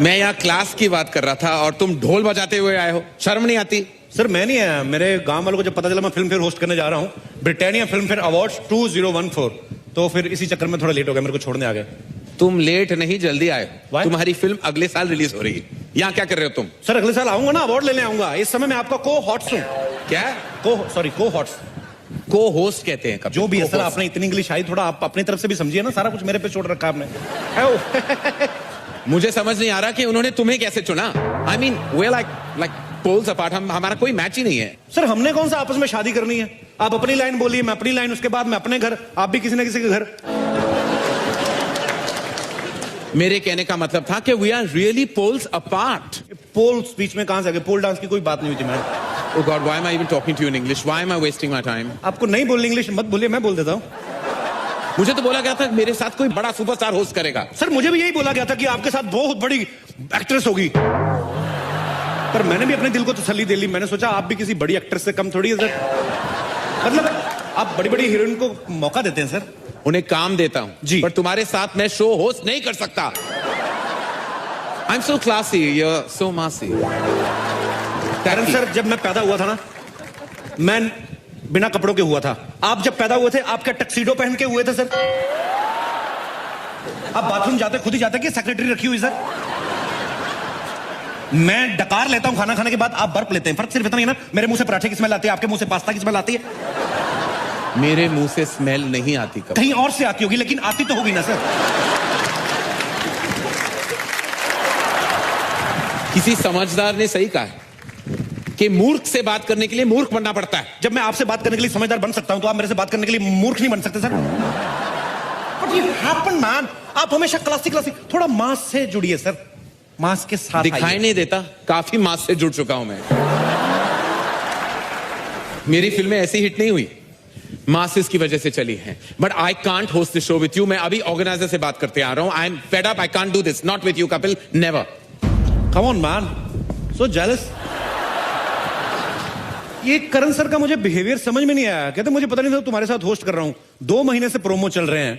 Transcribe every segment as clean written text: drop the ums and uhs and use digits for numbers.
मैं यहाँ क्लास की बात कर रहा था और तुम ढोल बजाते हुए आए हो, शर्म नहीं आती? सर मैं नहीं आया, मेरे गांव वालों को जब पता चला मैं फिल्म फेयर होस्ट करने जा रहा हूँ, ब्रिटानिया फिल्म फेयर अवार्ड्स 2014, तो फिर इसी चक्कर में थोड़ा लेट हो गया, मेरे को छोड़ने आ गए। तुम लेट नहीं, जल्दी आए। Why? तुम्हारी फिल्म अगले साल रिलीज हो रही है। यहाँ क्या कर रहे हो तुम? सर अगले साल आऊंगा ना, अवार्ड लेने आऊंगा। इस समय मैं आपका को हॉट्स हूँ। क्या? को हॉट्स, को होस्ट कहते हैं जो भी है सर। आपने इतनी इंग्लिश आई, थोड़ा आप अपनी तरफ से भी समझिए ना, सारा कुछ मेरे पे छोड़ रखा आपने। मुझे समझ नहीं आ रहा कि उन्होंने तुम्हें कैसे चुना। I mean we're like poles apart, हमारा कोई मैच ही नहीं है। सर हमने कौन सा आपस में शादी करनी है? आप अपनी लाइन बोलिए, मैं अपनी लाइन, उसके बाद मैं अपने घर, आप भी किसी न किसी के घर। मेरे कहने का मतलब था कि we are really poles apart. Poles बीच में कहां से आ गए? पोल डांस की कोई बात नहीं हुई थी ma'am. Oh God, why am I even talking to you in English? Why am I wasting my time? आपको नहीं बोलनी इंग्लिश, मत बोलिए, मैं बोल देता हूँ। मुझे तो बोला गया था मेरे साथ कोई बड़ा सुपरस्टार होस्ट करेगा। सर मुझे भी यही बोला गया था कि आपके साथ बहुत बड़ी एक्ट्रेस होगी, पर मैंने भी अपने दिल को तसल्ली दे ली। मैंने सोचा आप भी किसी बड़ी एक्ट्रेस से कम थोड़ी है सर। मतलब आप बड़ी बड़ी हीरोइन को मौका देते हैं सर। उन्हें काम देता हूँ जी, पर तुम्हारे साथ मैं शो होस्ट नहीं कर सकता। I'm so classy, you're so massy. कारण सर जब मैं पैदा हुआ था ना, मैं बिना कपड़ों के हुआ था। आप जब पैदा हुए थे, आप क्या टक्सीडो पहन के हुए थे सर? आप बाथरूम जाते खुद ही जाते कि सेक्रेटरी रखी हुई सर? मैं डकार लेता हूं खाना खाने के बाद, आप बर्फ लेते हैं। फर्क सिर्फ इतना ही ना, मेरे मुंह से पराठे की स्मेल आती है, आपके मुंह से पास्ता की स्मेल आती है। मेरे मुंह से स्मेल नहीं आती कभी। कहीं और से आती होगी, लेकिन आती तो होगी ना सर। किसी समझदार ने सही कहा है कि मूर्ख से बात करने के लिए मूर्ख बनना पड़ता है। जब मैं आपसे बात करने के लिए समझदार बन सकता हूं, तो आप मेरे से बात करने के लिए मूर्ख नहीं बन सकते sir. But you happen, man. आप हमेशा क्लासिक थोड़ा मास से जुड़िए सर, मास के साथ दिखाई नहीं देता, काफी मास से जुड़ चुका हूं मैं। मेरी फिल्में ऐसी हिट नहीं हुई, मासेस की वजह से चली हैं। But I can't host this show with you. मैं अभी ऑर्गेनाइजर से बात करते आ रहा हूं। I am fed up, I can't do this, not with you Kapil, never. Come on, man. So jealous. ये करण सर का मुझे बिहेवियर समझ में नहीं आया। कहते मुझे पता नहीं था तुम्हारे साथ होस्ट कर रहा हूं। 2 महीने से प्रोमो चल रहे हैं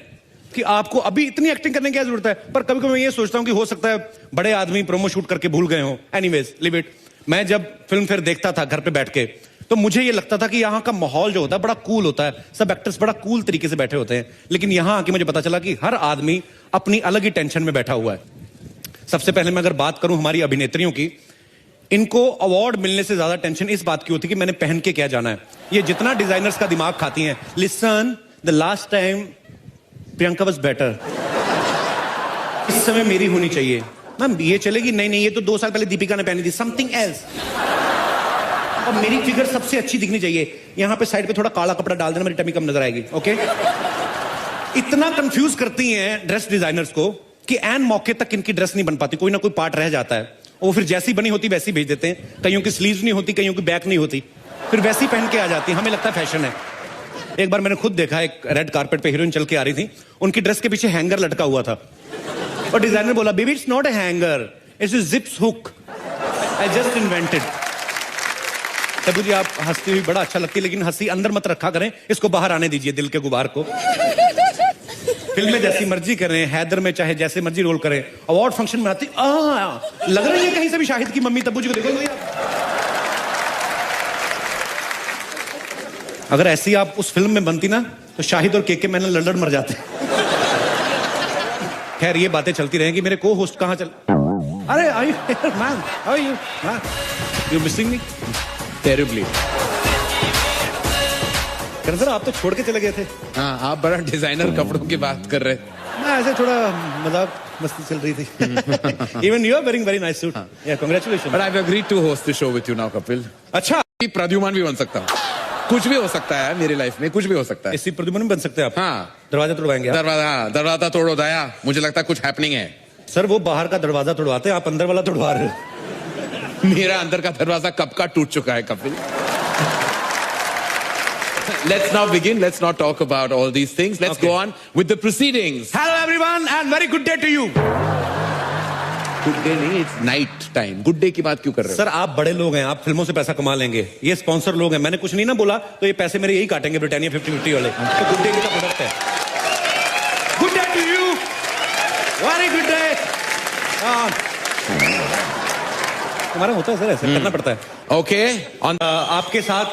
कि आपको अभी इतनी एक्टिंग करने की क्या जरूरत है। पर कभी कभी मैं ये सोचता हूं कि हो सकता है बड़े आदमी प्रोमो शूट करके भूल गए हो। Anyways live it. मैं जब फिल्म फेयर देखता था घर पे बैठ के, तो मुझे ये लगता था कि यहाँ का माहौल जो होता है बड़ा कूल होता है, सब एक्टर्स बड़ा कूल तरीके से बैठे होते हैं। लेकिन यहाँ आके मुझे पता चला कि हर आदमी अपनी अलग ही टेंशन में बैठा हुआ है। सबसे पहले मैं अगर बात करूं हमारी अभिनेत्रियों की, इनको अवार्ड मिलने से ज्यादा टेंशन इस बात की होती है कि मैंने पहन के क्या जाना है। ये जितना डिजाइनर्स का दिमाग खाती हैं। Listen, the last time Priyanka was better, इस समय मेरी होनी चाहिए। मैम ये चलेगी? नहीं, ये तो 2 साल पहले दीपिका ने पहनी थी, समथिंग एल्स। और मेरी फिगर सबसे अच्छी दिखनी चाहिए। यहां पे साइड पे थोड़ा काला कपड़ा डाल देना, मेरी टमी कम नजर आएगी। ओके। इतना कंफ्यूज करती हैं ड्रेस डिजाइनर्स को कि एन मौके तक इनकी ड्रेस नहीं बन पाती, कोई ना कोई पार्ट रह जाता है। वो फिर जैसी बनी होती वैसी भेज देते हैं। कईयों की स्लीव्स नहीं होती, कईयों की बैक नहीं होती, फिर वैसी पहन के आ जाती है। हमें लगता है फैशन है। एक बार मैंने खुद देखा, एक रेड कारपेट पे हीरोइन चल के आ रही थी, उनकी ड्रेस के पीछे हैंगर लटका हुआ था और डिजाइनर बोला, baby it's not a hanger, it's a zips hook, I just invented. तब जी आप हंसती हुई बड़ा अच्छा लगती है, लेकिन हंसी अंदर मत रखा करें, इसको बाहर आने दीजिए, दिल के गुबार को। फिल्म में जैसी मर्जी करें, हैदर में चाहे जैसे मर्जी रोल करें, अवार्ड फंक्शन में आती लग रही है कहीं से भी शाहिद की मम्मी तब्बू जी को देखो। अगर ऐसी आप उस फिल्म में बनती ना, तो शाहिद और केके मैंने लड़न मर जाते। खैर ये बातें चलती रहेंगी। मेरे को होस्ट कहां चल? अरे I man, how you man, you missing me terribly. Sir आप तो छोड़ के चले गए थे। हाँ, आप बड़ा डिजाइनर कपड़ों की बात कर रहे। मैं ऐसे थोड़ा मजाक मस्ती चल रही थी। Even you are wearing very nice suit. Yeah, congratulations. But I've agreed to host the show with you now, Kapil. अच्छा, प्रद्युमन भी बन सकता हूँ। कुछ भी हो सकता है मेरी लाइफ में, कुछ भी हो सकता है। इसी प्रद्युमन भी बन सकते हैं आप। हाँ, दरवाजा तोड़वाएंगे आप? दरवाजा तोड़ो दया, मुझे लगता है कुछ हैपनिंग है। सर वो बाहर का दरवाजा तोड़वाते हैं, आप अंदर वाला तोड़वा रहे हो। मेरा अंदर का दरवाजा कब का टूट चुका है Kapil. Let's now begin. Let's not talk about all these things. Let's go on with the proceedings. Hello everyone and very good day to you. Good day नहीं, it's night time. Good day की बात क्यों कर रहे हो? Sir आप बड़े लोग हैं, आप फिल्मों से पैसा कमा लेंगे। ये स्पॉन्सर लोग हैं, मैंने कुछ नहीं ना बोला, तो ये पैसे मेरे यही काटेंगे ब्रिटानिया 50-50 वाले। तो गुड डे का प्रोडक्ट है। हमारा होता है सर, ऐसा करना पड़ता है। Okay. On आपके साथ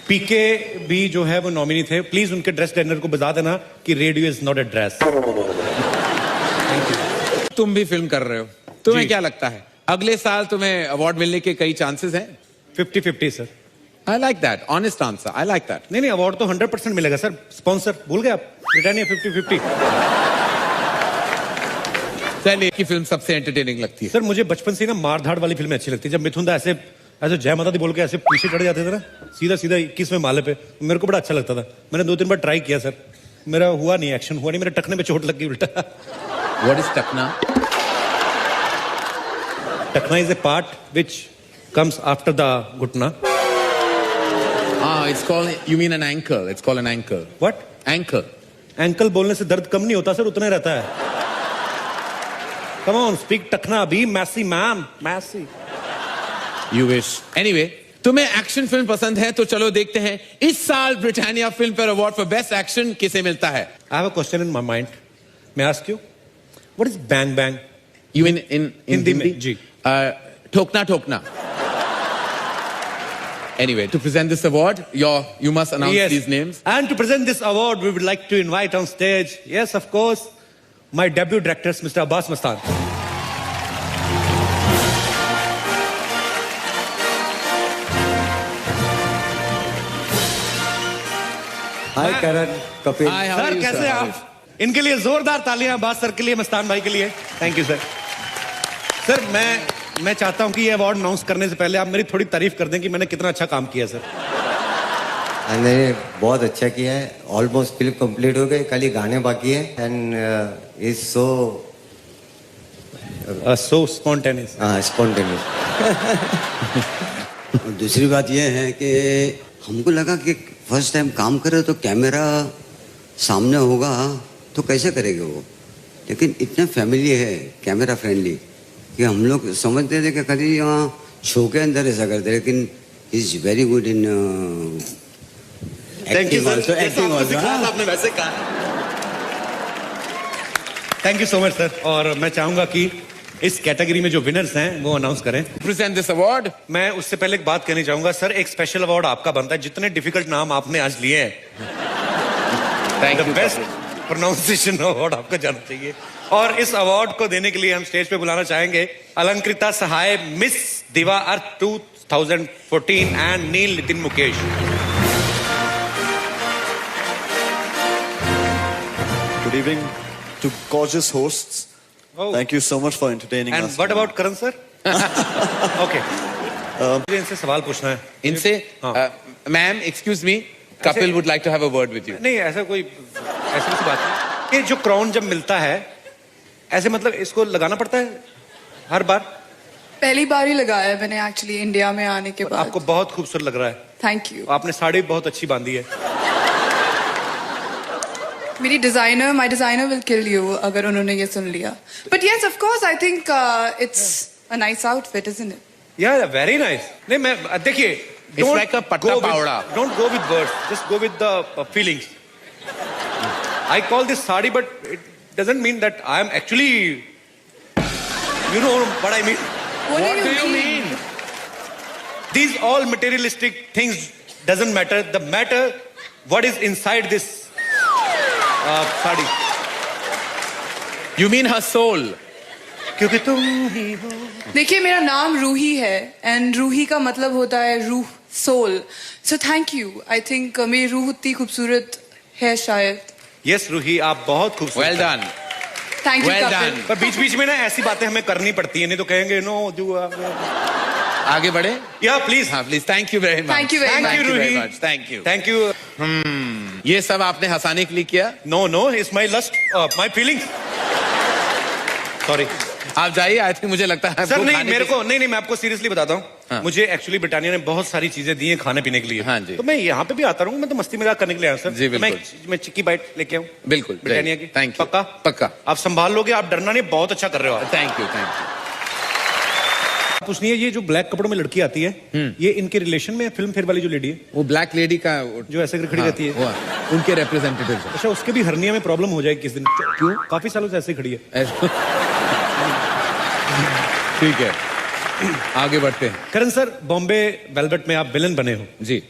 पीके भी जो है वो नॉमिनी थे, प्लीज उनके ड्रेस डिजाइनर को बता देना कि radio is not a dress. तुम भी फिल्म कर रहे हो, तुम्हें जी। क्या लगता है अगले साल तुम्हें अवार्ड मिलने के कई चांसेस हैं? 50-50 sir. I like that honest answer, I like that. नहीं अवार्ड तो 100% मिलेगा सर। स्पॉन्सर भूल गए आप, ब्रिटानिया 50-50। चलिए की फिल्म सबसे एंटरटेनिंग लगती है? सर मुझे बचपन से ना मार धाड़ वाली फिल्में अच्छी लगती है। जब मिथुन दा ऐसे जय माता दी बोल के ऐसे पीछे चढ़ जाते थे ना, सीधा 21वें माले पे, मेरे को बड़ा अच्छा लगता था। मैंने 2-3 बार ट्राई किया सर, मेरा हुआ नहीं, एक्शन हुआ नहीं, मेरे टखने पे चोट लग गई उल्टा। व्हाट इज टकना? टखना is a part which comes after the घुटना। It's called, you mean an ankle? It's called an ankle. What? Ankle. Ankle बोलने से दर्द कम नहीं होता सर, उतना ही रहता है। Come on speak takhna be messy ma'am, messy. You wish. Anyway, तुम्हें एक्शन फिल्म पसंद है तो चलो देखते हैं इस साल Britannia Filmfare award for best action किसे मिलता है? I have a question in my mind. May I ask you? What is bang bang? You mean in Hindi में, जी। ठोकना ठोकना. Anyway, to present this award, you must announce these names. And to present this award, we would like to invite on stage, yes, of course, my debut director, Mr. Abbas Mastan. Hi Karan, Kapil. Hi, how are sir you, कैसे sir? आप? इनके लिए जोरदार तालियां Abbas sir के लिए, मस्तान भाई के लिए। Thank you sir. सर मैं चाहता हूं कि ये अवार्ड अनाउंस करने से पहले आप मेरी थोड़ी तारीफ कर दें कि मैंने कितना अच्छा काम किया सर। मैंने बहुत अच्छा किया है, ऑलमोस्ट फिल्म कंप्लीट हो गई, खाली गाने बाकी है। And is so so spontaneous. Spontaneous. दूसरी बात यह है कि हमको लगा कि फर्स्ट टाइम काम करे तो कैमरा सामने होगा तो कैसे करेंगे वो, लेकिन इतना फैमिली है, कैमरा फ्रेंडली, कि हम लोग समझते थे कि खाली यहाँ शो के अंदर ऐसा करते, लेकिन is very good in acting also. Acting also आपने वैसे कहा। Thank you so much sir. और मैं चाहूंगा कि इस कैटेगरी में जो विनर्स हैं वो अनाउंस करें। Present this award. मैं उससे पहले एक बात कहनी चाहूंगा सर, एक स्पेशल अवार्ड आपका बनता है। जितने डिफिकल्ट नाम आपने आज लिए हैं, Thank you. Best pronunciation award आपको जाना चाहिए। और इस अवार्ड को देने के लिए हम स्टेज पे बुलाना चाहेंगे Alankrita Sahay, miss diva earth 2014 and Neel Nitin Mukesh. Good evening to gorgeous hosts. Thank you so much for entertaining and us. What about Karan sir? Okay, मुझे इनसे सवाल पूछना है। इनसे हाँ। Ma'am excuse me, Kapil would like to have a word with you. नहीं ऐसा कोई ऐसी बात नहीं। ये जो क्राउन जब मिलता है ऐसे, मतलब इसको लगाना पड़ता है हर बार? पहली बार ही लगाया है मैंने एक्चुअली इंडिया में आने के बाद। आपको बहुत खूबसूरत लग रहा है। Thank you. आपने साड़ी बहुत अच्छी बांधी है। मेरी designer, my designer will kill you अगर उन्होंने ये सुन लिया। But yes of course I think it's a nice outfit, isn't it? या वेरी नाइस। नहीं मैं देखिए, It's like a patta pawda. Don't go with words, just go with the feelings. I call this sari, but it doesn't mean that I am actually, you know what I mean. What do you mean? These all materialistic things doesn't matter. The matter what is inside this sari. You mean her soul? क्योंकि तुम ही हो। देखिए मेरा नाम रूही है and Ruhi का मतलब होता है रूह, soul. So thank you. I think मेरी रूह उतनी खूबसूरत है शायद। यस रूही, आप बहुत खूबसूरत Well हैं। done. Thank you Well Kapil. done. पर बीच बीच में ना ऐसी बातें हमें करनी पड़ती है, नहीं तो कहेंगे नो डू। आगे बढ़े? या प्लीज। हाँ please. Thank you very much. Thank you very Thank much. you, very Ruhi. much. Thank you. Thank you. ये सब आपने हंसाने के लिए किया? No no, it's my lust, my feelings. Sorry आप जाइए। आई थिंक मुझे लगता है सर। आपको नहीं खाने मेरे की- को नहीं मैं आपको सीरियसली बताता हूँ। हाँ। मुझे एक्चुअली ब्रिटानिया ने बहुत सारी चीजें दी हैं खाने पीने के लिए। हाँ जी। तो मैं यहाँ पे भी आता रहूँ, मैं तो मस्ती मजाक करने के लिए आया सर। जी, तो बिल्कुल। मैं चिक्की बाइट लेके आऊँ बिल्कुल ब्रिटानिया की। Thank you. पक्का पक्का। आप संभाल लोगे, आप डरना नहीं, बहुत अच्छा कर रहे हो आप। Thank you thank you. पूछनी है, ये जो ब्लैक कपड़ों में लड़की आती है, ये इनके रिलेशन में फिल्म फेयर वाली जो लेडी है वो ब्लैक लेडी का जो ऐसे खड़ी रहती है? वो उनके रिप्रेजेंटेटिव है। अच्छा, उसके भी हर्निया में प्रॉब्लम हो जाएगी किस दिन? क्यों? काफी सालों से ऐसे ही खड़ी है। ठीक है। आगे बढ़ते हैं। करण सर, बॉम्बे वेलवेट में आप विलन बने हो। जी।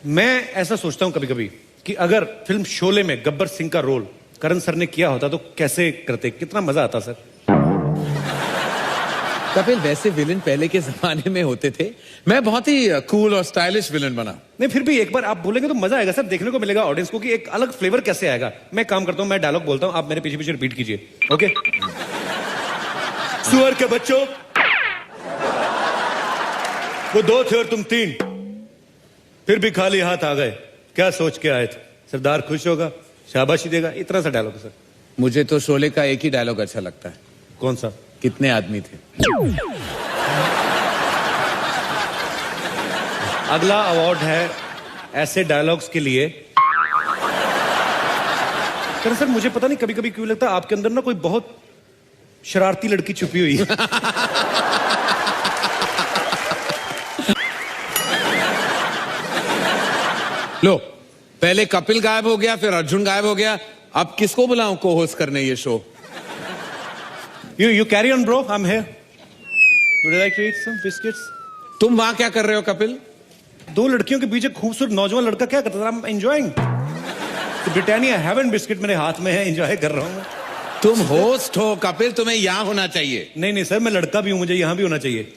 मैं ऐसा सोचता हूं कभी कभी कि अगर फिल्म शोले में गब्बर सिंह का रोल करण सर ने किया होता तो कैसे करते, कितना मजा आता सर। कपिल, वैसे विलन पहले के जमाने में होते थे, मैं बहुत ही कूल और स्टाइलिश विलन बना। नहीं, फिर भी एक बार आप बोलेंगे तो मजा आएगा सर, देखने को मिलेगा ऑडियंस को कि एक अलग फ्लेवर कैसे आएगा। मैं काम करता हूं, मैं डायलॉग बोलता हूं, आप मेरे पीछे पीछे रिपीट कीजिए। ओके? सुअर के बच्चों, वो 2 थे और तुम 3, फिर भी खाली हाथ आ गए, क्या सोच के आए थे? सरदार खुश होगा, शाबाशी देगा, इतना सा डायलॉग है सर। मुझे तो शोले का एक ही डायलॉग अच्छा लगता है। कौन सा? कितने आदमी थे? अगला अवार्ड है ऐसे डायलॉग्स के लिए। सर मुझे पता नहीं कभी कभी क्यों लगता है आपके अंदर ना कोई बहुत शरारती लड़की छुपी हुई है। लो, पहले कपिल गायब हो गया, फिर अर्जुन गायब हो गया, अब किसको बुलाऊं को होस्ट करने ये show? You carry on, bro. I'm here. Would you like to eat some biscuits? तुम वहां क्या कर रहे हो कपिल? 2 लड़कियों के बीच एक खूबसूरत नौजवान लड़का क्या करता था? I'm enjoying. तो ब्रिटानिया हेवन बिस्किट मेरे हाथ में है, एंजॉय कर रहा हूं मैं। तुम होस्ट हो कपिल, तुम्हें यहां होना चाहिए। नहीं सर, मैं लड़का भी हूं, मुझे यहां भी होना चाहिए।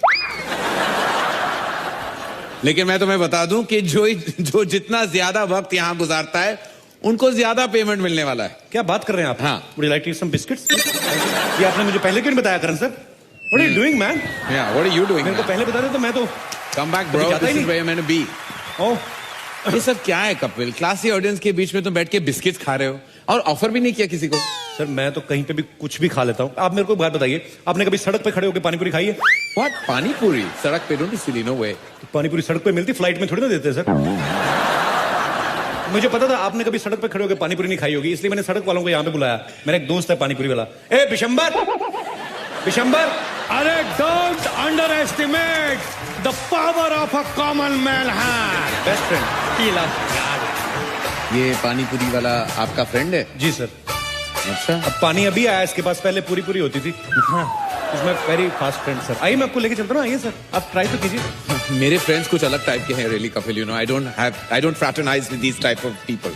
लेकिन मैं तुम्हें बता दूं कि जो जितना ज्यादा वक्त यहां गुजारता है उनको ज्यादा पेमेंट मिलने वाला है। क्या बात कर रहे हैं आप? हाँ। Would you like to eat some biscuits? ये आपने मुझे पहले क्यों नहीं बताया करण sir? What are you doing, man? Yeah, what are you doing? मेरे को पहले बता दे तो मैं तो Come back, bro. जाता ही This is नहीं। where you're meant to be. ओह, ये सब क्या है कपिल? क्लासी ऑडियंस के बीच में तुम बैठ के बिस्किट्स खा रहे हो और ऑफर भी नहीं किया किसी को। सर मैं तो कहीं पे भी कुछ भी खा लेता हूँ। आप मेरे को एक बात बताइए, आपने कभी सड़क पे खड़े होकर पानीपुरी खाई है? What? पानी पूरी सड़क पे? Don't be silly, no way. Panipuri सड़क पे मिलती, फ्लाइट में थोड़ी ना देते सर। मुझे पता था आपने कभी सड़क पे खड़े होकर पानीपुरी नहीं खाई होगी, इसलिए मैंने सड़क वालों को यहाँ पे बुलाया। मेरा एक दोस्त है पानीपुरी वाला। ए बिशंबर, अरे don't under estimate the power of a common man hand. Best friend. ये पानी पूरी वाला आपका फ्रेंड है? जी सर। अच्छा। अब पानी अभी आया इसके पास, पहले पूरी पूरी होती थी। उसमें वेरी फास्ट फ्रेंड सर। आइए मैं आपको लेके चलता हूँ, आइए सर, आप ट्राई तो कीजिए। मेरे फ्रेंड्स कुछ अलग टाइप के हैं really Kapil, you know I don't fraternize with these type of people.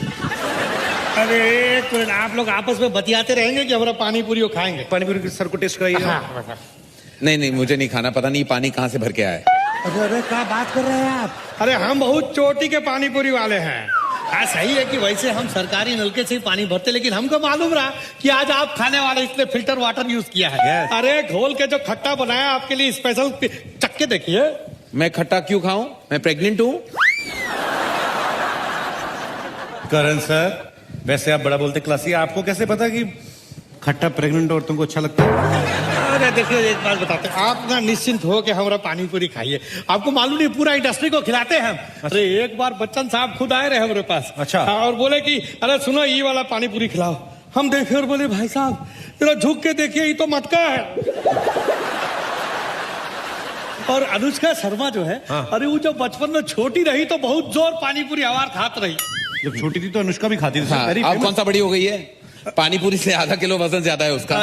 अरे एक मिनट, आप लोग आपस में बतियाते रहेंगे कि हमारा पानी पूरी को खाएंगे? पानीपुरी सर को टेस्ट कराइए। हाँ। नहीं मुझे नहीं खाना, पता नहीं पानी कहाँ से भर के आया। अरे क्या बात कर रहे हैं आप? अरे हम बहुत चोटी के पानी पूरी वाले हैं। हाँ सही है कि वैसे हम सरकारी नलके से ही पानी भरते, लेकिन हमको मालूम रहा कि आज आप खाने वाले इसने फिल्टर वाटर यूज किया है। Yes. अरे घोल के जो खट्टा बनाया आपके लिए स्पेशल, चक्के देखिए। मैं खट्टा क्यों खाऊं? मैं प्रेग्नेंट हूं। करण सर, वैसे आप बड़ा बोलते क्लासी, आपको कैसे पता कि खट्टा प्रेग्नेंट औरतों को अच्छा लगता है? अरे देखिए एक बात बताते हैं, आप ना निश्चिंत हो के हमारा पानी पूरी खाइए। आपको मालूम नहीं पूरा इंडस्ट्री को खिलाते हैं हम। अरे एक बार बच्चन साहब खुद आए रहे हमारे पास। अच्छा। हाँ, और बोले कि अरे सुनो ये वाला पानी पूरी खिलाओ। हम देखे और बोले भाई साहब जरा झुक के देखिए, ये तो मटका है। और अनुष्का शर्मा जो है, हाँ। अरे वो जब बचपन में छोटी रही तो बहुत जोर पानी पूरी आवार खात रही। जब छोटी थी तो अनुष्का भी खाती थी सर। हाँ, Very अब famous। कौन सा बड़ी हो गई है? पानी पूरी से आधा किलो वजन ज्यादा है उसका।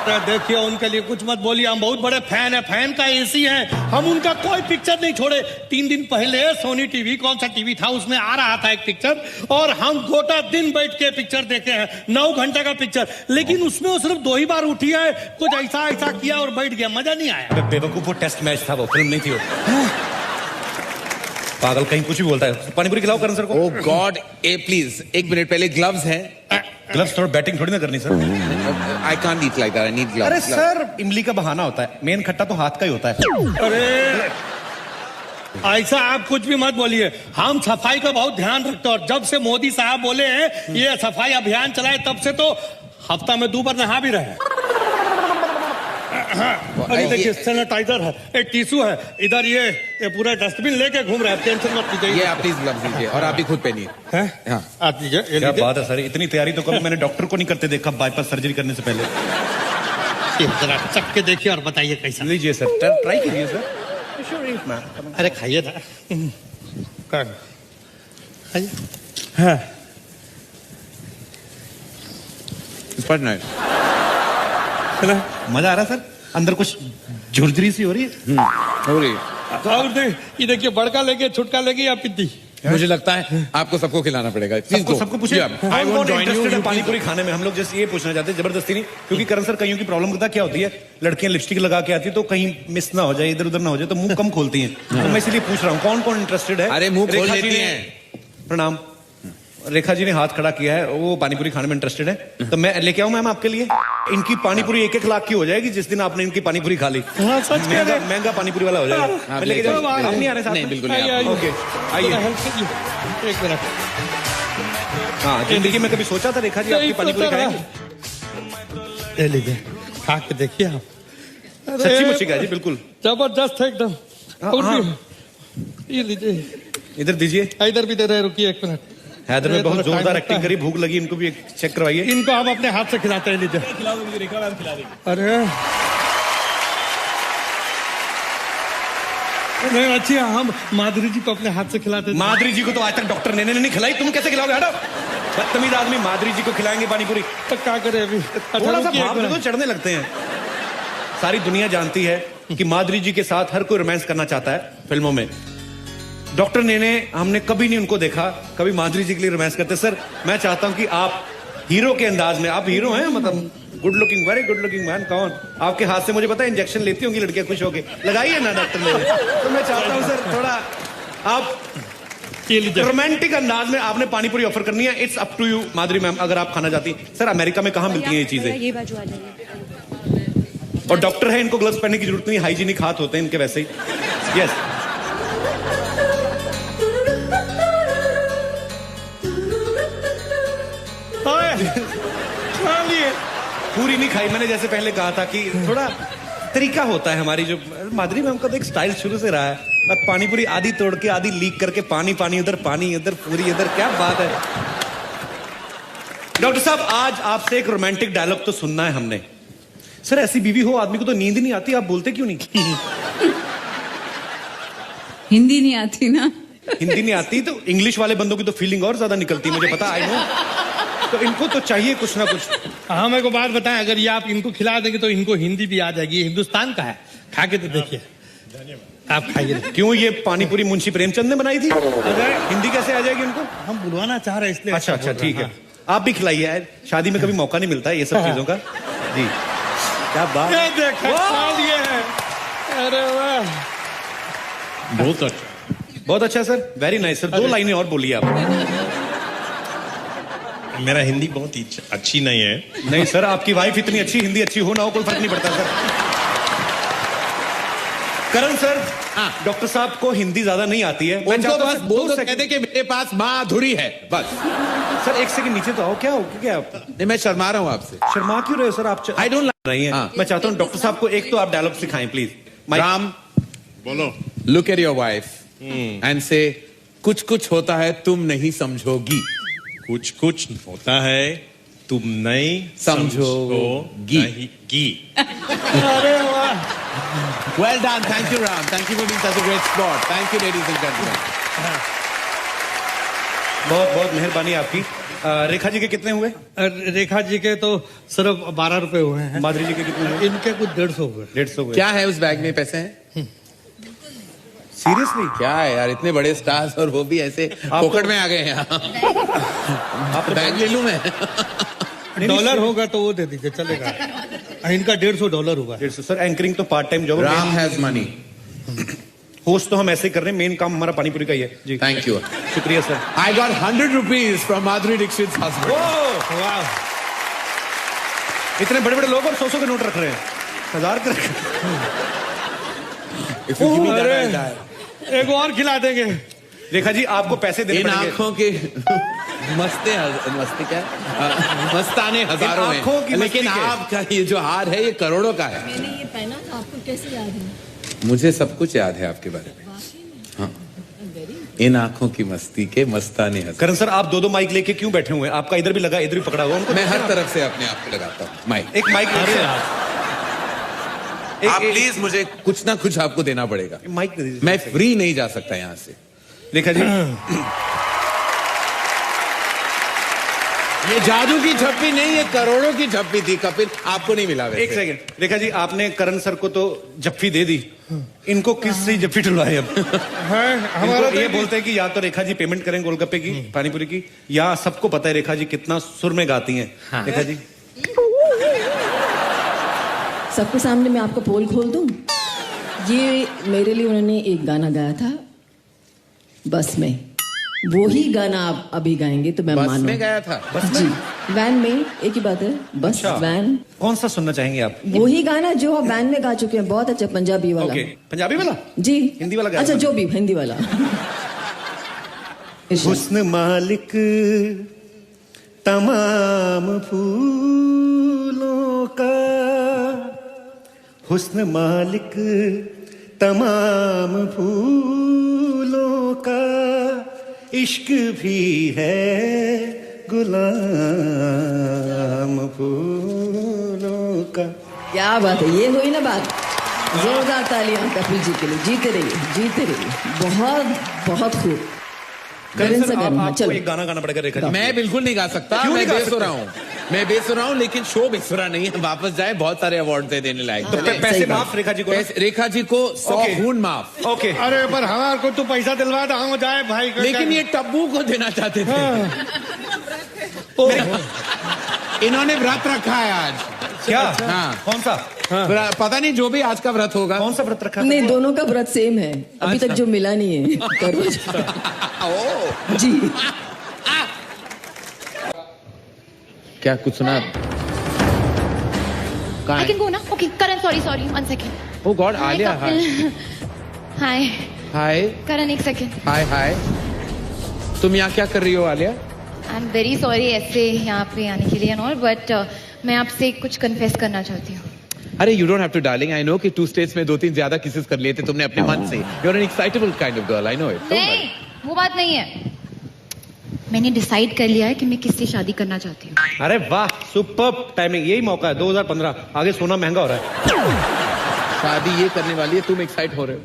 अरे देखिए उनके लिए कुछ मत बोलिए, हम बहुत बड़े फैन है, फैन का एसी है। हम उनका कोई पिक्चर नहीं छोड़े। 3 दिन पहले सोनी टीवी, कौन सा टीवी था, उसमें आ रहा था एक पिक्चर, और हम गोटा दिन बैठ के पिक्चर देखे हैं। 9 घंटे का पिक्चर, लेकिन उसमें वो सिर्फ 2 ही बार उठी है, कुछ ऐसा किया और बैठ गया, मजा नहीं आया। अबे बेवकूफ, वो टेस्ट मैच था, वो फिल्म नहीं थी वो। पागल कहीं कुछ भी बोलता है। पानीपुरी खिलाओ करण सर को। ओह गॉड, ए प्लीज एक मिनट, पहले ग्लव्स हैं। ग्लव्स, थोड़ा बैटिंग थोड़ी ना करनी sir. I can't eat like that, I need gloves. अरे सर, इमली का बहाना होता है, मेन खट्टा तो हाथ का ही होता है। अरे ऐसा आप कुछ भी मत बोलिए, हम सफाई का बहुत ध्यान रखते हैं। और जब से मोदी साहब बोले हैं ये सफाई अभियान चलाए, तब से तो हफ्ता में 2 बार नहा भी रहे हैं। अरे देखिए सैनिटाइजर है, एक टिश्यू है, इधर ये पूरा डस्टबिन लेके घूम रहे हैं, टेंशन मत लीजिए। ये आप प्लीज ग्लव्स लीजिए और आप भी खुद पहनिए। हाँ। आप लीजिए, ये क्या लीजिए। बात है सर, इतनी तैयारी तो कभी मैंने डॉक्टर को नहीं करते देखा बाईपास सर्जरी करने से पहले। ये जरा चख के देखिए और बताइए कैसा। लीजिए सर, ट्राई कीजिए सर। अरे खाइए था। खाइए। हाँ। It's quite nice. मजा आ रहा है सर। अंदर कुछ झुरझुरी सी हो रही है। हो रही है। और ये देखिए, बड़का लेके छुटका लेके या पिद्दी। मुझे लगता है आपको सबको खिलाना पड़ेगा। सबको पूछे कौन इंटरेस्टेड है पानी पूरी खाने में। हम लोग जैसे ये पूछना चाहते हैं, जबरदस्ती नहीं, क्योंकि करण सर कईयों की प्रॉब्लम पता क्या होती है, लड़कियां लिपस्टिक लगा के आती है तो कहीं मिस ना हो जाए, इधर उधर ना हो जाए, तो मुंह कम खोलती हैं। तो मैं इसलिए पूछ रहा हूँ कौन कौन इंटरेस्टेड है। अरे मुंह खोल रेखा जी लेती ने- हैं। प्रणाम। रेखा जी ने हाथ खड़ा किया है, वो पानीपुरी खाने में इंटरेस्टेड है, तो मैं लेके आऊं मैम आपके लिए। इनकी पानीपुरी 1-1 लाख की हो जाएगी जिस दिन आपने इनकी पानीपुरी खा ली। हाँ, सच कह रहे हैं। महंगा पानीपुरी वाला हो जाएगा। मैं लेके जाऊं? जाओ। आप नहीं आ रहे साथ नहीं, में? बिल्कुल नहीं। आइए, ओके आइए। एक मिनट। हाँ, जिंदगी में कभी सोचा था रेखा जी आपकी पानीपुरी खाएंगे? ले लीजिए, खा के देखिए आप। अरे, सच्ची मुच्ची का जी, बिल्कुल। जबरदस्त है एकदम। हाँ। ये लीजिए, इधर दीजिए। इधर भी दे रहे, रुकिए 1 मिनट। हैदर में ये बहुत थोड़ा जोरदार टाइम एक्टिंग लगता करी, भूख लगी, इनको भी एक चेक करवाइए। इनको हम अपने हाथ से खिलाते हैं, लीजिए। अरे नहीं, अच्छी, हम माधुरी जी को अपने हाथ से खिलाते थे। माधुरी जी को तो आज तक डॉक्टर ने नहीं खिलाई, तुम कैसे खिलाओगे? हटो, बदतमीज आदमी। माधुरी जी को खिलाएंगे पानीपुरी? तो क्या करे अभी? अच्छा, थोड़ा सा रुकिए एक भाव दे मिनट। दो, चढ़ने लगते हैं। सारी दुनिया जानती है कि माधुरी जी के साथ हर कोई रोमांस करना चाहता है फिल्मों में। डॉक्टर ने हमने कभी नहीं उनको देखा कभी माधुरी जी के लिए रोमांस करते। सर, मैं चाहता हूं कि आप हीरो के अंदाज में, आप हीरो हैं, मतलब good looking, very good looking man. कौन आपके हाथ से, मुझे पता है इंजेक्शन लेती होंगी लड़कियां खुश होके, लगाइए ना डॉक्टर ने। तो मैं चाहता हूं सर थोड़ा आप ये लीजिए। रोमांटिक अंदाज में आपने पानीपुरी ऑफर करनी है। It's up to you Madhuri ma'am, अगर आप खाना चाहती हैं। सर, अमेरिका में कहाँ मिलती हैं ये चीजें? ये बाजू आ जाइए। और डॉक्टर है, इनको ग्लव्स पहनने की जरूरत नहीं, हाइजीनिक हाथ होते हैं इनके वैसे ही। यस, पूरी नहीं खाई मैंने, जैसे पहले कहा था कि थोड़ा तरीका होता है हमारी जो माधुरी मैम का तो एक स्टाइल शुरू से रहा है। और पानीपुरी आधी तोड़ के आधी लीक करके, पानी पानी उधर, पानी उधर, पूरी इधर, क्या बात है। डॉक्टर साहब, आज आपसे एक रोमांटिक डायलॉग तो सुनना है हमने। सर, ऐसी बीवी हो आदमी को तो नींद नहीं आती, आप बोलते क्यों नहीं? हिंदी नहीं आती ना। हिंदी नहीं आती तो इंग्लिश वाले बंदों की तो फीलिंग और ज्यादा निकलती है, मुझे पता, आई नो। तो इनको तो चाहिए कुछ ना कुछ। हाँ, मेरे को बात बताएं, अगर ये आप इनको खिला देंगे तो इनको हिंदी भी आ जाएगी। ये हिंदुस्तान का है, खा के तो देखिए। आप खाइए। क्यों, ये पानीपुरी मुंशी प्रेमचंद ने बनाई थी? अगर हिंदी कैसे आ जाएगी उनको? हम बुलवाना चाह रहे हैं इसलिए। अच्छा अच्छा, ठीक है। आप भी खिलाइए यार, शादी में कभी मौका नहीं मिलता है ये सब चीजों का। जी, क्या बात। ये देखो, खा लिए हैं। अरे वाह, बहुत अच्छा। बहुत अच्छा सर, वेरी नाइस सर। 2 लाइनें और बोलिए आप। मेरा हिंदी बहुत ही अच्छी नहीं है। नहीं सर, आपकी वाइफ इतनी अच्छी, हिंदी अच्छी हो ना हो कोई फर्क नहीं पड़ता सर। करण सर, डॉक्टर साहब को हिंदी ज्यादा नहीं आती है। मैं उनको चाहता हूं बस सर, बोल 2 दो, सेकंड। कहते कि मेरे पास माधुरी है, बस। सर, 1 सेकंड नीचे तो आओ। क्या हो क्या आप नहीं, मैं शर्मा रहा हूँ आपसे। शर्मा क्यों रहे हो सर? आप I don't like- रही हैं। हाँ। मैं चाहता हूँ डॉक्टर साहब को एक तो आप डायलॉग सिखाएं प्लीज। राम, बोलो। Look at your wife and से, कुछ कुछ होता है तुम नहीं समझोगी। कुछ कुछ होता है तुम नहीं समझोगी। समझोगी। अरे वाह, Well done, thank you Ram, thank you for being such a great sport, thank you ladies and gentlemen. बहुत बहुत मेहरबानी आपकी। रेखा जी के कितने हुए? रेखा जी के तो सिर्फ 12 रुपए हुए हैं। माधुरी जी के कितने हुए? इनके कुछ 150 हुए। 150 हुए। क्या है उस बैग में, पैसे हैं? सीरियसली? क्या है यार, इतने बड़े स्टार्स और वो भी ऐसे पॉकेट में आ गए हैं। आप बैग ले लूं मैं? डॉलर होगा तो वो दे दीजिए, चलेगा। इनका $150 हुआ। 150। सर, एंकरिंग तो part time job. Ram has money. Host तो हम ऐसे ही कर रहे हैं, मेन काम हमारा पानीपुरी का ही है जी। Thank you. शुक्रिया sir. I got 100 rupees from Madhuri Dixit's husband. वाह, इतने बड़े बड़े लोग और 100 के नोट रख रहे हैं, 1000 के रख। If you give me that, अरे, I'll die. एक और खिला देंगे। रेखा जी, आपको पैसे देने इन पड़ेंगे। आंखों के मस्ते क्या मस्ताने हजारों इन आंखों की में, लेकिन मस्ती के। आपका ये जो हार है ये करोड़ों का है। मैंने ये पहना था, आपको कैसे याद है? मुझे सब कुछ याद है आपके बारे में। हाँ, इन आंखों की मस्ती के मस्ताने हजारों। करण सर, आप 2 माइक लेके क्यों बैठे हुए हैं? आपका इधर भी लगा, इधर भी पकड़ा हुआ। उनको मैं हर तरफ से अपने आप को लगाता हूँ माइक। एक माइक आप प्लीज मुझे कुछ ना कुछ आपको देना पड़ेगा। माइक दे दीजिए। मैं फ्री नहीं जा सकता यहाँ से। रेखा जी, ये जादू की झप्पी नहीं, ये करोड़ों की झप्पी थी कपिल, आपको नहीं मिला वैसे। एक सेकंड रेखा जी, आपने करण सर को तो जफ्फी दे दी, इनको किस से जफ्फी डलवाए अब? हमारा इनको ये बोलते हैं कि या तो रेखा जी पेमेंट करें गोलगप्पे की, पानीपुरी की, या सबको पता है रेखा जी कितना सुर में गाती हैं। रेखा जी सबके सामने मैं आपका पोल खोल दूं। ये मेरे लिए उन्होंने एक गाना गाया था बस में, वो ही गाना आप अभी गाएंगे तो मैं बस मानूं। में गया था? बस जी, वैन में, एक ही बात है, बस अच्छा। वैन। कौन सा सुनना चाहेंगे आप? वो ही गाना जो आप वैन में गा चुके हैं, बहुत अच्छा, पंजाबी वाला। ओके, पंजाबी वाला? जी। हिंदी वाला गाया अच्छा, था? जो भी, हिंदी वाला। हुस्न मालिक तमाम फूलों का, हुस्न मालिक तमाम फूलों का, इश्क भी है गुलाम फूलों का। क्या बात है, ये हुई ना बात। जोरदार तालियां कपिल जी के लिए। जीते रहिए, जीते रहिए। बहुत बहुत खूब। करण सर, आपको चलो एक गाना गाना पड़ेगा रेखा जी। मैं बिल्कुल नहीं गा सकता, क्यों मैं नहीं गा बेसुरा हूँ, मैं बेसुरा हूँ, लेकिन शो बेसुरा नहीं है। वापस जाए, बहुत सारे अवार्ड दे देने लायक। तो चलिए। पैसे सही बात। माफ रेखा जी को ना? रेखा जी को 100 ओके। खून माफ। ओके, अरे पर हमारे को तो पैसा दिलवा दो, हम जाए भाई का लेकिन क्या- ये टब्बू को देना चाहते थे। इन्होंने व्रत रखा है आज। क्या? हाँ। कौन सा? पता नहीं, जो भी आज का व्रत होगा। कौन सा व्रत रखा था? नहीं, दोनों का व्रत सेम है, अभी तक जो मिला नहीं है। करो ओ, जी। क्या कुछ सुना? I can go now. Okay, Karan, sorry, 1 second. O God, Alia, hi Hi, hi Karan, 1 second. हाय हाय। तुम यहाँ क्या कर रही हो आलिया? I'm very sorry ऐसे यहाँ पे आने के लिए and all, but मैं आपसे कुछ confess करना चाहती हूँ. अरे you don't have to darling, I know कि 2 स्टेट्स में 2-3 ज्यादा किसेस कर लिए थे तुमने अपने मन से। You are an excitable kind of girl, I know it. नहीं, वो बात नहीं है। मैंने डिसाइड कर लिया है कि मैं किससे शादी करना चाहती हूँ. अरे वाह, सुपर्ब टाइमिंग, यही मौका है। 2015, आगे सोना महंगा हो रहा है। शादी ये करने वाली है, तुम एक्साइट हो रहे हो?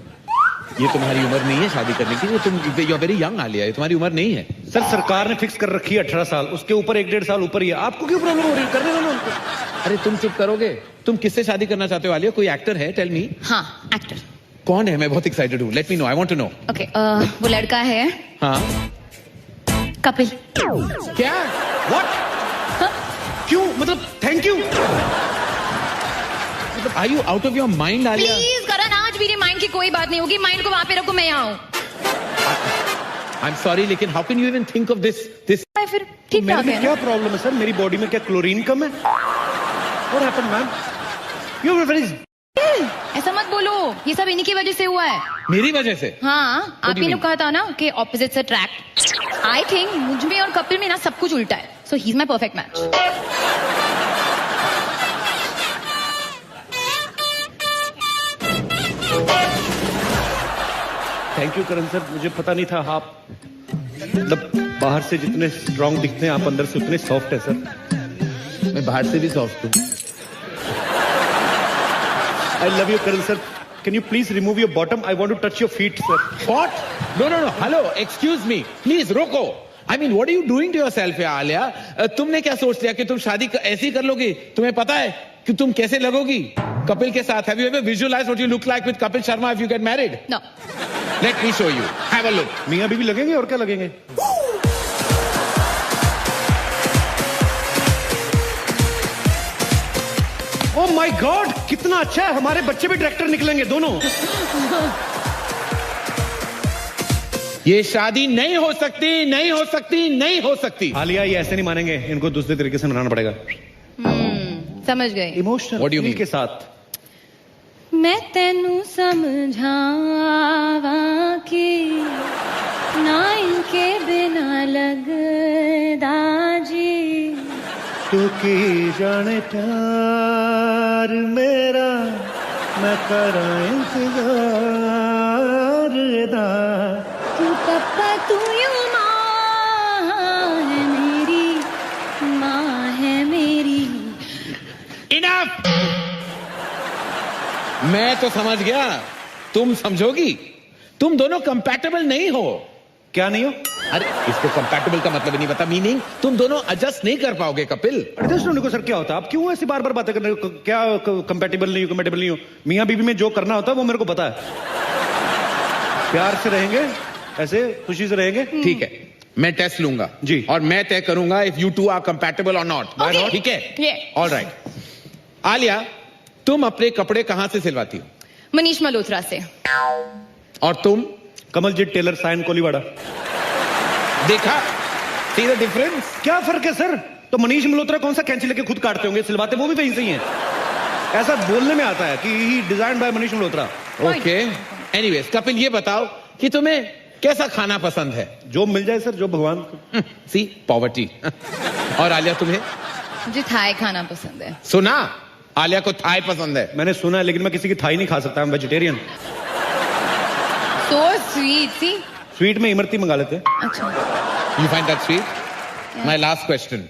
ये तुम्हारी उम्र नहीं है शादी करने की, ये तुम you are very young Alia, ये तुम्हारी उम्र नहीं है। सर, सरकार ने फिक्स कर रखी है 18 साल, उसके ऊपर 1-1.5 साल ऊपर ही है। आपको क्यों प्रॉब्लम हो रही है? करने दो ना उनको। अरे तुम चुप करोगे? तुम किससे शादी करना चाहते हो आलिया? कोई एक्टर है? Tell me. हाँ, एक्टर. कौन है? मैं बहुत एक्साइटेड हूँ, let me know, I want to know. Okay, वो लड़का है हाँ, कपिल. क्या? व्हाट? क्यों? मतलब thank you. Are you out of your mind Alia? Please Karan, आज मेरे माइंड की कोई बात नहीं होगी. माइंड को वहां पे रखो, मैं यहाँ हूँ. आई एम सॉरी, लेकिन how can you even think of this? फिर ठीक मेरे ठाक में है क्या ना? प्रॉब्लम है सर? मेरी बॉडी में क्या क्लोरीन कम है? What happened ma'am? You are very. ऐसा मत बोलो, ये सब इन्हीं की वजह से हुआ है. मेरी वजह से? हाँ, आप do you ही ने mean? कहा था ना कि ऑपोजिट से अट्रैक्ट. आई थिंक मुझ में और कपिल में ना सब कुछ उल्टा है. So he is my perfect match. Thank you Karan sir, मुझे पता नहीं था आप मतलब बाहर से जितने स्ट्रांग दिखते हैं आप अंदर से उतने सॉफ्ट है सर। मैं बाहर से भी सॉफ्ट हूँ। I love you Karan sir, can you please remove your bottom? I want to touch your feet sir. What? No, no, no. Hello, excuse me. Please, रोको. I mean, what are you doing to yourself, यार आलिया? तुमने क्या सोच लिया कि तुम शादी ऐसे ही कर लोगी? तुम्हें पता है कि तुम कैसे लगोगी कपिल के साथ? Have you ever visualized what you look like with Kapil Sharma if you get married? No. Let me show you. Have a look. मियाँ बीवी लगेंगे और क्या लगेंगे? ओह माय गॉड, कितना अच्छा है, हमारे बच्चे भी डायरेक्टर निकलेंगे दोनों। ये शादी नहीं हो सकती, नहीं हो सकती, नहीं हो सकती। आलिया, ये ऐसे नहीं मानेंगे, इनको दूसरे तरीके से मनाना पड़ेगा। समझ गए. Emotional What do you feel mean? के साथ। मैं तेनू समझावा कि ना इनके बिना लगदा जी. तू की जाने प्यार मेरा, मैं करा इंतजार दा। तू पप्पा तू यू माँ है मेरी, माँ है मेरी. Enough! मैं तो समझ गया, तुम समझोगी। तुम दोनों कंपैटिबल नहीं हो। क्या नहीं हो? अरे इसको कंपैटिबल का मतलब ही नहीं पता, मीनिंग तुम दोनों एडजस्ट नहीं कर पाओगे कपिल। एडजस्ट होने को सर क्या होता है? आप क्यों ऐसी बार बार बातें कर रहे हो? क्या कंपैटिबल नहीं हो, कंपैटिबल नहीं हो? मियां बीवी में जो करना होता है वो मेरे को पता है। प्यार से रहेंगे, ऐसे खुशी से रहेंगे। ठीक है, मैं टेस्ट लूंगा जी, और मैं तय करूंगा if you two are compatible और नॉट। ठीक है, ऑलराइट। आलिया, तुम अपने कपड़े कहां से सिलवाती हो? मनीष मल्होत्रा से। और तुम? कमलजीत टेलर, साइन कोलीवाड़ा। देखा, सी द डिफरेंस? क्या फर्क है सर? तो मनीष मल्होत्रा कौन सा कैंची लेके खुद काटते होंगे, सिलवाते वो भी वहीं से ही हैं। ऐसा बोलने में आता है कि he design by Manish Malhotra. Okay, anyways Kapil, ये बताओ कि तुम्हें कैसा खाना पसंद है? जो मिल जाए सर, जो भगवान। सी पॉवर्टी। और आलिया, तुम्हें? मुझे थाई खाना पसंद है। सुना, आलिया को थाई पसंद है। मैंने सुना है, लेकिन मैं किसी की थाई नहीं खा सकता, मैं vegetarian. So sweet, see? Sweet में इमरती मंगा लेते हैं। अच्छा। You find that sweet? My last question.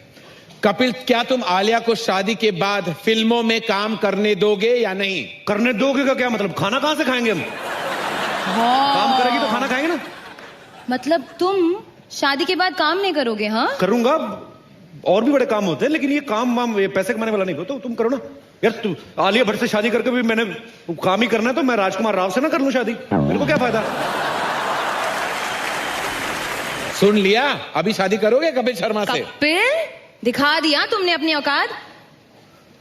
Kapil, क्या तुम आलिया को शादी के बाद फिल्मों में काम करने दोगे या नहीं? करने दोगे का क्या मतलब? खाना कहां से खाएंगे हम? काम करेगी तो खाना खाएंगे ना। मतलब तुम शादी के बाद काम नहीं करोगे? हाँ, करूंगा, और भी बड़े काम होते हैं, लेकिन ये काम ये पैसे कमाने वाला नहीं होता। तुम करो ना यार। तू आलिया भट्ट से शादी करके भी मैंने काम ही करना है, तो मैं राजकुमार राव से ना कर लूं शादी? मेरे को क्या फायदा? सुन लिया, अभी शादी करोगे कपिल शर्मा से? कपिल, दिखा दिया तुमने अपनी औकात।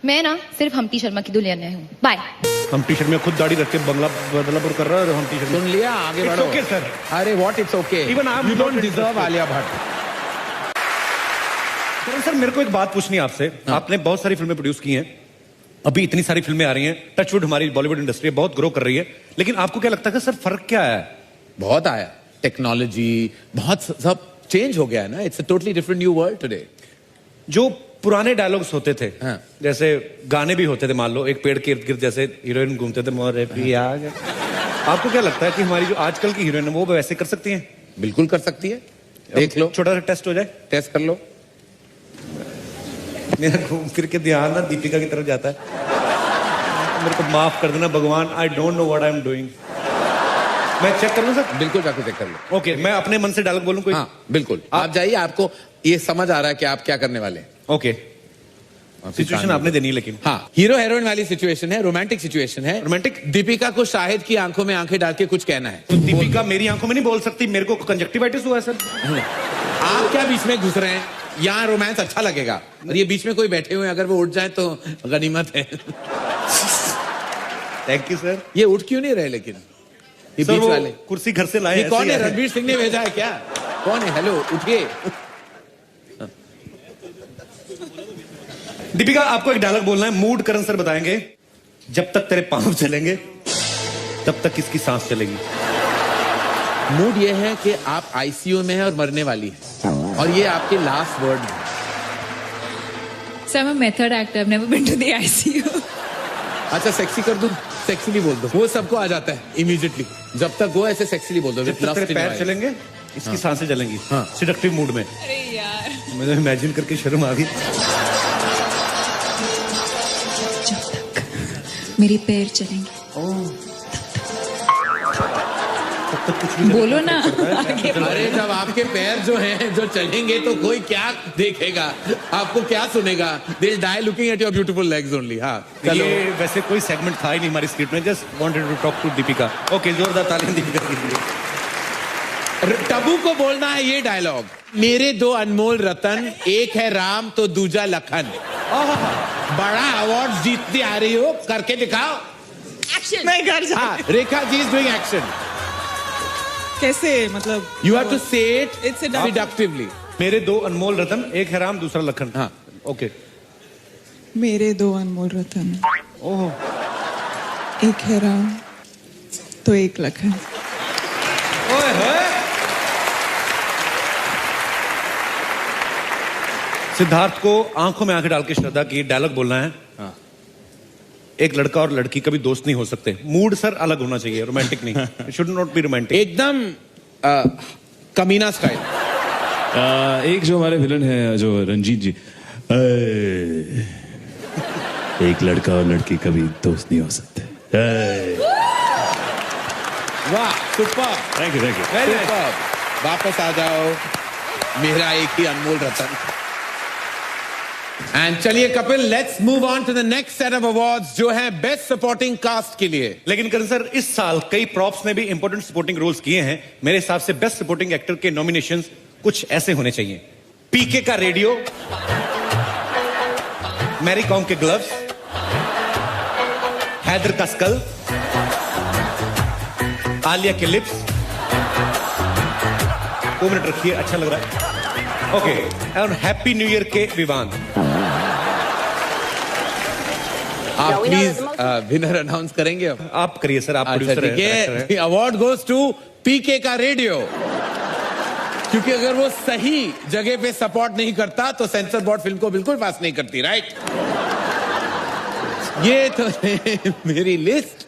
मैं ना सिर्फ हम्पी शर्मा की दुल्हन हूँ। बाय। हम्पी शर्मा खुद दाढ़ी रख के बंगला बदलापुर कर रहा है। हम्पी शर्मा, सुन लिया, आगे बढ़ो। Okay sir. अरे what, it's okay, even I you don't deserve Alia Bhatt. Sir मेरे को एक बात पूछनी है आपसे। आपने बहुत सारी फिल्में प्रोड्यूस की हैं, अभी इतनी सारी फिल्में आ रही हैं, टचवुड हमारी बॉलीवुड इंडस्ट्री बहुत ग्रो कर रही है, लेकिन आपको क्या लगता है कि सर फर्क क्या है? बहुत आया, टेक्नोलॉजी बहुत सब चेंज हो गया है ना। It's a totally different new world today. जो पुराने डायलॉग्स होते थे, हाँ। जैसे गाने भी होते थे, मान लो एक पेड़ के इर्द गिर्द जैसे हीरोइन घूमते थे, मोरे पिया। आपको क्या लगता है कि हमारी जो आजकल की हीरोइन है वो वैसे कर सकती हैं? बिल्कुल कर सकती है, देख लो। छोटा सा टेस्ट हो जाए। टेस्ट कर लो। मेरा घूम फिर के ध्यान ना दीपिका की तरफ जाता है। मेरे को माफ कर देना भगवान, I don't know what I am doing. मैं चेक कर लूं सर? बिल्कुल जाके चेक कर लो। ओके, मैं अपने मन से डायलॉग बोलूं कोई? हाँ बिल्कुल, आप जाइए, आपको ये समझ आ रहा है कि आप क्या करने वाले हैं। ओके, सिचुएशन आपने देनी है, लेकिन हाँ, हीरो हीरोइन वाली सिचुएशन है, रोमांटिक सिचुएशन है। रोमांटिक? दीपिका को शाहिद की आंखों में आंखें डाल के कुछ कहना है। तो दीपिका मेरी आंखों में नहीं बोल सकती, मेरे को कंजक्टिवाइटिस हुआ है सर। आप क्या बीच में घुस रहे हैं? यहाँ रोमांस अच्छा लगेगा, और ये बीच में कोई बैठे हुए हैं, अगर वो उठ जाए तो गनीमत है। Thank you sir. ये उठ क्यों नहीं रहे लेकिन? ये सर, बीच वो वाले कुर्सी घर से लाए। ये कौन है? रणवीर सिंह ने भेजा है क्या? कौन है? हेलो, उठिए। दीपिका, आपको एक डायलॉग बोलना है, मूड करण सर बताएंगे। जब तक तेरे पांव चलेंगे तब तक किसकी सांस चलेगी। मूड ये है कि आप आईसीयू में हैं और मरने वाली है, और ये आपके लास्ट वर्ड है। So I'm a method actor. I've never been to the ICU. अच्छा, सेक्सी कर दूं? सेक्सीली बोल दो, वो सबको आ जाता है इमीडिएटली। जब तक वो ऐसे सेक्सीली बोल दो। जब तक तेरे पैर चलेंगे इसकी सांसें चलेंगी। हाँ, सिडक्टिव मूड में। अरे यार, मुझे इमेजिन करके शर्म आ गई। जब तक मेरे पैर चलेंगे तब तक कुछ भी बोलो ना। अरे जब आपके पैर जो हैं जो चलेंगे तो कोई क्या देखेगा, आपको क्या सुनेगा? They'll die looking at your beautiful legs only। हाँ, ये वैसे कोई सेगमेंट था ही नहीं हमारी स्क्रिप्ट में, just wanted to talk to Deepika. Okay, जोरदार तालियां दीपिका के लिए। टबू को बोलना है ये डायलॉग, मेरे दो अनमोल रतन, एक है राम तो दूजा लखन। बड़ा अवार्ड जीतती आ रही हो, करके दिखाओ। एक्शन। मैं घर जा। हाँ, Rekha ji is doing action. कैसे, मतलब यू हैव टू से इट It's a डिडक्टिवली। मेरे दो अनमोल रतन, एक है राम दूसरा लखन। हाँ, ओके। मेरे दो अनमोल रतन, ओह, एक है राम तो एक लखन। ओए होए। सिद्धार्थ को आंखों में आंखें डाल के श्रद्धा की डायलॉग बोलना है। हाँ। एक लड़का और लड़की कभी दोस्त नहीं हो सकते। मूड सर अलग होना चाहिए, रोमांटिक नहीं। Should not be romantic. एकदम कमीना स्टाइल। एक जो हमारे विलन है जो रंजीत जी, एक लड़का और लड़की कभी दोस्त नहीं हो सकते। वाह, super. Thank you, thank you. Super. वापस आ जाओ, मेरा एक ही अनमोल रतन। एंड चलिए Kapil, let's move on to the next set of awards, जो है बेस्ट सपोर्टिंग कास्ट के लिए। लेकिन करण सर, इस साल कई प्रॉप्स ने भी इंपॉर्टेंट सपोर्टिंग रोल्स किए हैं। मेरे हिसाब से बेस्ट सपोर्टिंग एक्टर के नॉमिनेशंस कुछ ऐसे होने चाहिए: पीके का रेडियो, मैरी कॉम के ग्लव्स, हैदर का स्कल, आलिया के लिप्स। 2 मिनट रखिए, अच्छा लग रहा है। ओके, और हैप्पी न्यू ईयर के विवान। आप प्लीज विनर अनाउंस करेंगे अब? आप करिए सर, आप अच्छा ठीक है। अवार्ड गोज टू पीके का रेडियो, क्योंकि अगर वो सही जगह पे सपोर्ट नहीं करता तो सेंसर बोर्ड फिल्म को बिल्कुल पास नहीं करती, राइट? ये तो मेरी लिस्ट।